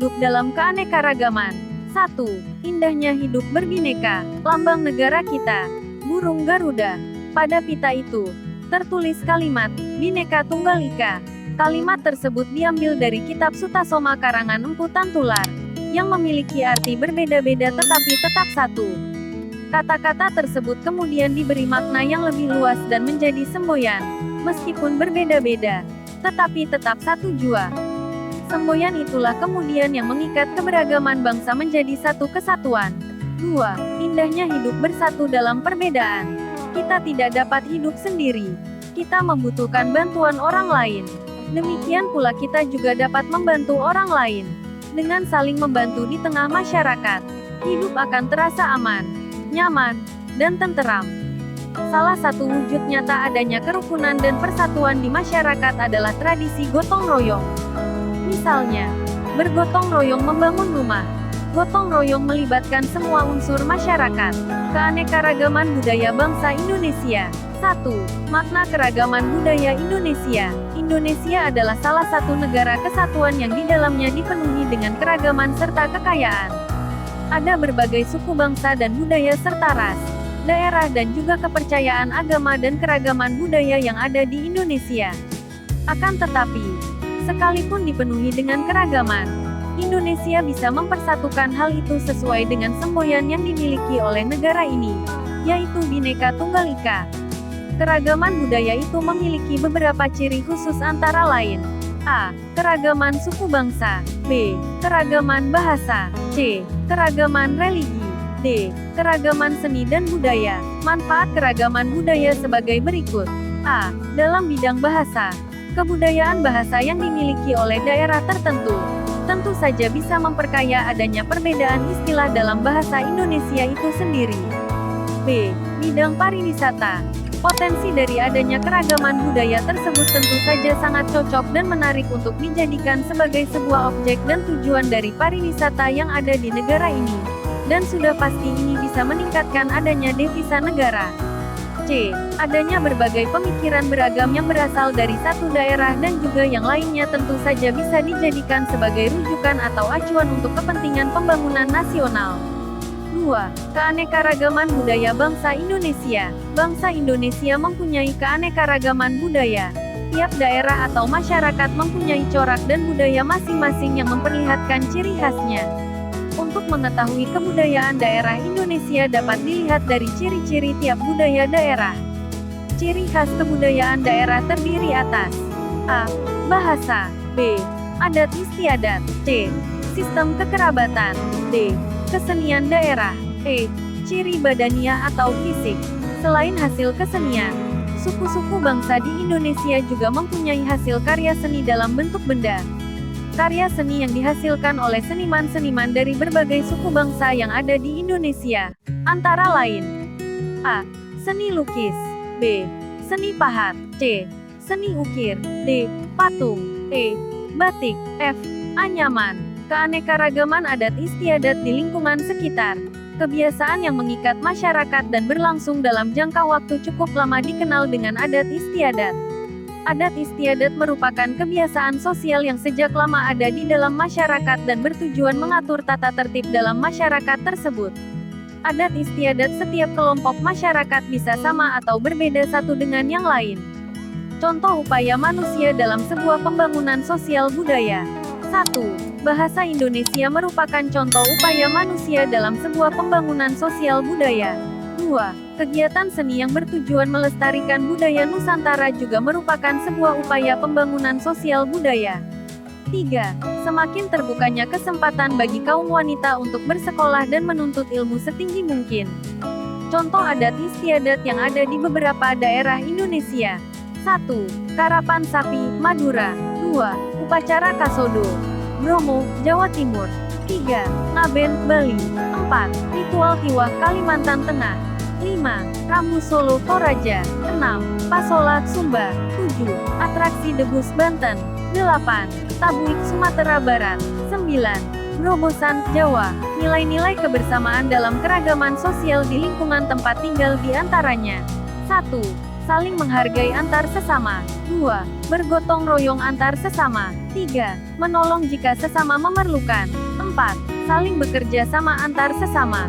hidup dalam keanekaragaman. 1. Indahnya hidup berbineka, lambang negara kita. Burung Garuda. Pada pita itu, tertulis kalimat, Bhinneka Tunggal Ika. Kalimat tersebut diambil dari kitab Sutasoma karangan Empu Tantular, yang memiliki arti berbeda-beda tetapi tetap satu. Kata-kata tersebut kemudian diberi makna yang lebih luas dan menjadi semboyan, meskipun berbeda-beda, tetapi tetap satu jua. Semboyan itulah kemudian yang mengikat keberagaman bangsa menjadi satu kesatuan. 2. Indahnya hidup bersatu dalam perbedaan. Kita tidak dapat hidup sendiri. Kita membutuhkan bantuan orang lain. Demikian pula kita juga dapat membantu orang lain. Dengan saling membantu di tengah masyarakat, hidup akan terasa aman, nyaman, dan tenteram. Salah satu wujud nyata adanya kerukunan dan persatuan di masyarakat adalah tradisi gotong royong. Misalnya, bergotong royong membangun rumah. Gotong royong melibatkan semua unsur masyarakat. Keanekaragaman budaya bangsa Indonesia. 1. Makna keragaman budaya Indonesia. Indonesia adalah salah satu negara kesatuan yang di dalamnya dipenuhi dengan keragaman serta kekayaan. Ada berbagai suku bangsa dan budaya serta ras, daerah dan juga kepercayaan agama dan keragaman budaya yang ada di Indonesia. Akan tetapi, sekalipun dipenuhi dengan keragaman, Indonesia bisa mempersatukan hal itu sesuai dengan semboyan yang dimiliki oleh negara ini, yaitu Bhinneka Tunggal Ika. Keragaman budaya itu memiliki beberapa ciri khusus antara lain. A. Keragaman suku bangsa. B. Keragaman bahasa. C. Keragaman religi. D. Keragaman seni dan budaya. Manfaat keragaman budaya sebagai berikut. A. Dalam bidang bahasa. Kebudayaan bahasa yang dimiliki oleh daerah tertentu tentu saja bisa memperkaya adanya perbedaan istilah dalam bahasa Indonesia itu sendiri. B. Bidang pariwisata. Potensi dari adanya keragaman budaya tersebut tentu saja sangat cocok dan menarik untuk dijadikan sebagai sebuah objek dan tujuan dari pariwisata yang ada di negara ini. Dan sudah pasti ini bisa meningkatkan adanya devisa negara. C. Adanya berbagai pemikiran beragam yang berasal dari satu daerah dan juga yang lainnya tentu saja bisa dijadikan sebagai rujukan atau acuan untuk kepentingan pembangunan nasional. 2. Keanekaragaman budaya bangsa Indonesia. Bangsa Indonesia mempunyai keanekaragaman budaya. Tiap daerah atau masyarakat mempunyai corak dan budaya masing-masing yang memperlihatkan ciri khasnya. Untuk mengetahui kebudayaan daerah Indonesia dapat dilihat dari ciri-ciri tiap budaya daerah. Ciri khas kebudayaan daerah terdiri atas A. Bahasa. B. Adat istiadat. C. Sistem kekerabatan. D. Kesenian daerah. E. Ciri badaniah atau fisik. Selain hasil kesenian, suku-suku bangsa di Indonesia juga mempunyai hasil karya seni dalam bentuk benda. Karya seni yang dihasilkan oleh seniman-seniman dari berbagai suku bangsa yang ada di Indonesia, antara lain A. Seni lukis. B. Seni pahat. C. Seni ukir. D. Patung. E. Batik. F. Anyaman. Keanekaragaman adat istiadat di lingkungan sekitar. Kebiasaan yang mengikat masyarakat dan berlangsung dalam jangka waktu cukup lama dikenal dengan adat istiadat. Adat istiadat merupakan kebiasaan sosial yang sejak lama ada di dalam masyarakat dan bertujuan mengatur tata tertib dalam masyarakat tersebut. Adat istiadat setiap kelompok masyarakat bisa sama atau berbeda satu dengan yang lain. Contoh upaya manusia dalam sebuah pembangunan sosial budaya. 1. Bahasa Indonesia merupakan contoh upaya manusia dalam sebuah pembangunan sosial budaya. 2. Kegiatan seni yang bertujuan melestarikan budaya Nusantara juga merupakan sebuah upaya pembangunan sosial budaya. 3. Semakin terbukanya kesempatan bagi kaum wanita untuk bersekolah dan menuntut ilmu setinggi mungkin. Contoh adat istiadat yang ada di beberapa daerah Indonesia. 1. Karapan sapi, Madura. 2. Upacara Kasodo, Bromo, Jawa Timur. 3. Ngaben, Bali. 4. Ritual Tiwah, Kalimantan Tengah. 5. Rambu Solo, Toraja. 6. Pasola, Sumba. 7. Atraksi Debus, Banten. 8. Tabuik, Sumatera Barat. 9. Grobogan, Jawa. Nilai-nilai kebersamaan dalam keragaman sosial di lingkungan tempat tinggal di antaranya. 1. Saling menghargai antar sesama. 2. Bergotong royong antar sesama. 3. Menolong jika sesama memerlukan. 4. Saling bekerja sama antar sesama.